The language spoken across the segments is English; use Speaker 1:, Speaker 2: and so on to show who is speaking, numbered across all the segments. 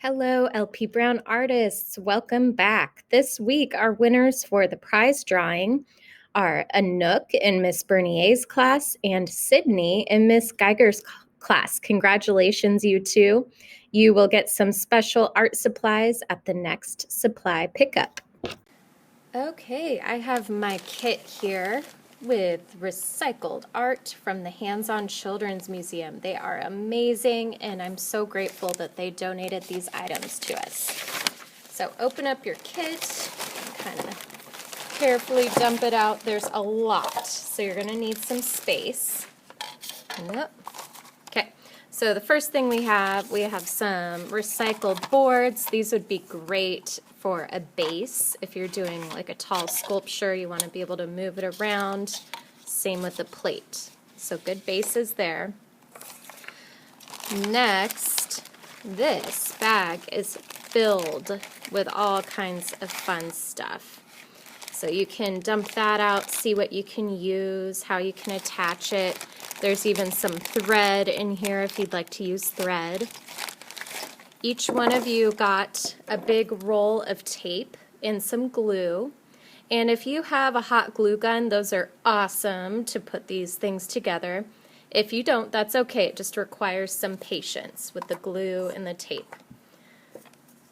Speaker 1: Hello, LP Brown artists. Welcome back. This week, our winners for the prize drawing are Anouk in Miss Bernier's class and Sydney in Miss Geiger's class. Congratulations, you two. You will get some special art supplies at the next supply pickup. Okay, I have my kit here with recycled art from the Hands-On Children's Museum. They are amazing, and I'm so grateful that they donated these items to us. So open up your kit, kind of carefully dump it out. There's a lot, so you're going to need some space. Yep. Okay, so the first thing we have some recycled boards. These would be great for a base. If you're doing like a tall sculpture, you want to be able to move it around. Same with the plate. So good bases there. Next, this bag is filled with all kinds of fun stuff. So you can dump that out, see what you can use, how you can attach it. There's even some thread in here if you'd like to use thread. Each one of you got a big roll of tape and some glue. And if you have a hot glue gun, those are awesome to put these things together. If you don't, that's okay. It just requires some patience with the glue and the tape.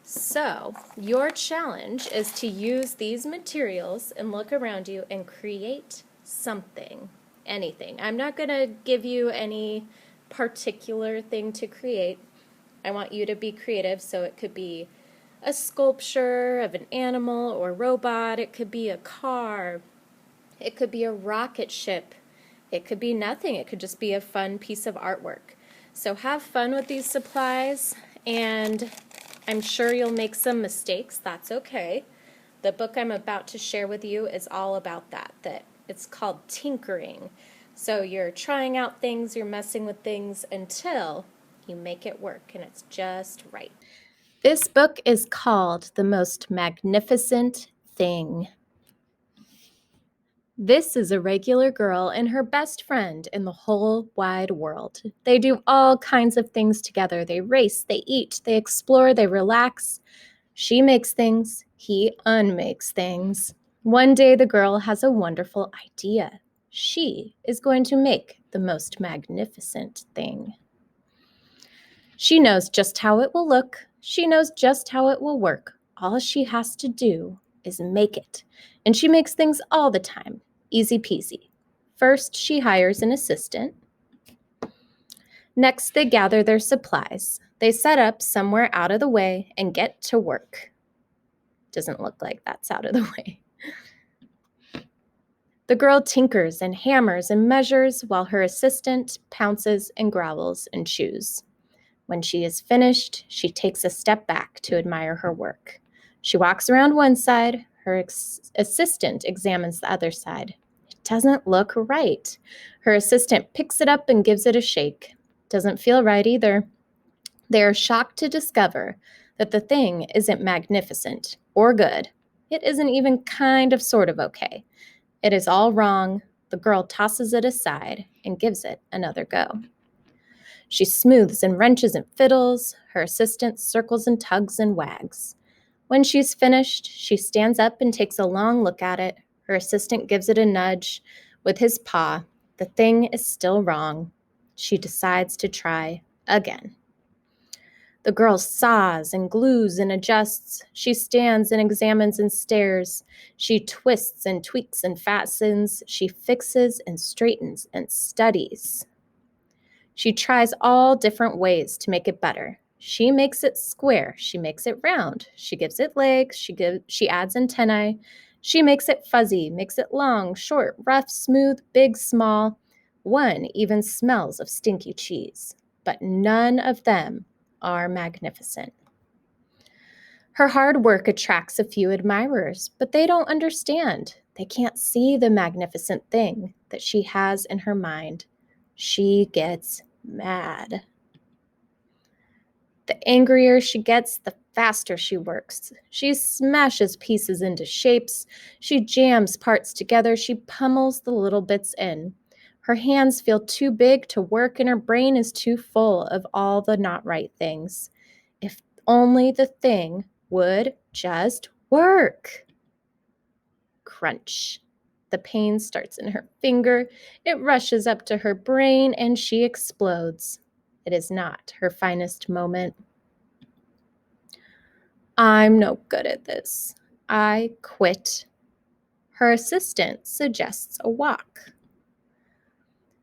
Speaker 1: So, your challenge is to use these materials and look around you and create something, anything. I'm not going to give you any particular thing to create. I want you to be creative, so it could be a sculpture of an animal or robot. It could be a car. It could be a rocket ship. It could be nothing. It could just be a fun piece of artwork. So have fun with these supplies, and I'm sure you'll make some mistakes. That's okay. The book I'm about to share with you is all about that it's called tinkering. So you're trying out things, you're messing with things until you make it work, and it's just right. This book is called The Most Magnificent Thing. This is a regular girl and her best friend in the whole wide world. They do all kinds of things together. They race, they eat, they explore, they relax. She makes things, he unmakes things. One day the girl has a wonderful idea. She is going to make the most magnificent thing. She knows just how it will look. She knows just how it will work. All she has to do is make it. And she makes things all the time. Easy peasy. First, she hires an assistant. Next, they gather their supplies. They set up somewhere out of the way and get to work. Doesn't look like that's out of the way. The girl tinkers and hammers and measures while her assistant pounces and growls and chews. When she is finished, she takes a step back to admire her work. She walks around one side. Her assistant examines the other side. It doesn't look right. Her assistant picks it up and gives it a shake. Doesn't feel right either. They are shocked to discover that the thing isn't magnificent or good. It isn't even kind of sort of okay. It is all wrong. The girl tosses it aside and gives it another go. She smooths and wrenches and fiddles. Her assistant circles and tugs and wags. When she's finished, she stands up and takes a long look at it. Her assistant gives it a nudge with his paw. The thing is still wrong. She decides to try again. The girl saws and glues and adjusts. She stands and examines and stares. She twists and tweaks and fastens. She fixes and straightens and studies. She tries all different ways to make it better. She makes it square. She makes it round. She gives it legs. She adds antennae. She makes it fuzzy, makes it long, short, rough, smooth, big, small. One even smells of stinky cheese. But none of them are magnificent. Her hard work attracts a few admirers, but they don't understand. They can't see the magnificent thing that she has in her mind. She gets mad. The angrier she gets, the faster she works. She smashes pieces into shapes. She jams parts together. She pummels the little bits in. Her hands feel too big to work, and her brain is too full of all the not right things. If only the thing would just work. Crunch. The pain starts in her finger, it rushes up to her brain, and she explodes. It is not her finest moment. I'm no good at this. I quit. Her assistant suggests a walk.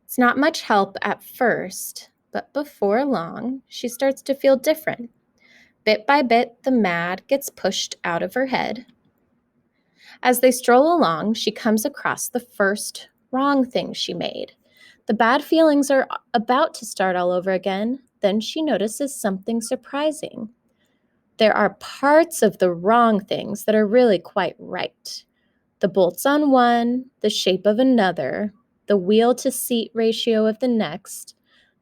Speaker 1: It's not much help at first, but before long, she starts to feel different. Bit by bit, the mad gets pushed out of her head. As they stroll along, she comes across the first wrong thing she made. The bad feelings are about to start all over again. Then she notices something surprising. There are parts of the wrong things that are really quite right. The bolts on one, the shape of another, the wheel to seat ratio of the next.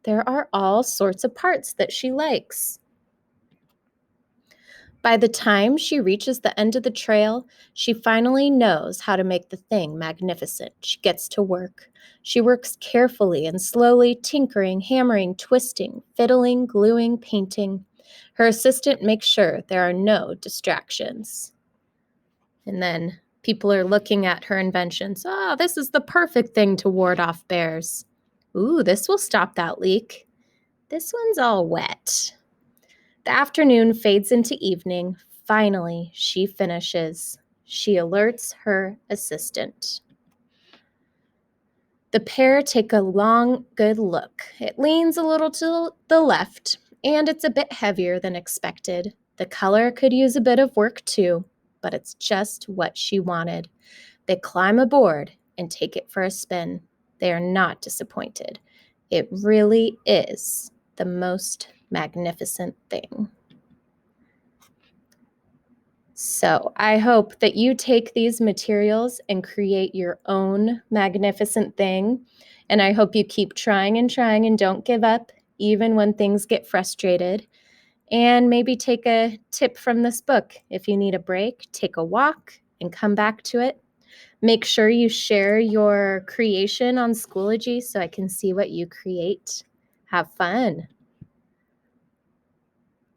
Speaker 1: There are all sorts of parts that she likes. By the time she reaches the end of the trail, she finally knows how to make the thing magnificent. She gets to work. She works carefully and slowly, tinkering, hammering, twisting, fiddling, gluing, painting. Her assistant makes sure there are no distractions. And then people are looking at her inventions. Oh, this is the perfect thing to ward off bears. Ooh, this will stop that leak. This one's all wet. The afternoon fades into evening. Finally, she finishes. She alerts her assistant. The pair take a long, good look. It leans a little to the left, and it's a bit heavier than expected. The color could use a bit of work too, but it's just what she wanted. They climb aboard and take it for a spin. They are not disappointed. It really is the most magnificent thing. So I hope that you take these materials and create your own magnificent thing. And I hope you keep trying and don't give up, even when things get frustrated. And maybe take a tip from this book. If you need a break, take a walk and come back to it. Make sure you share your creation on Schoology so I can see what you create. Have fun.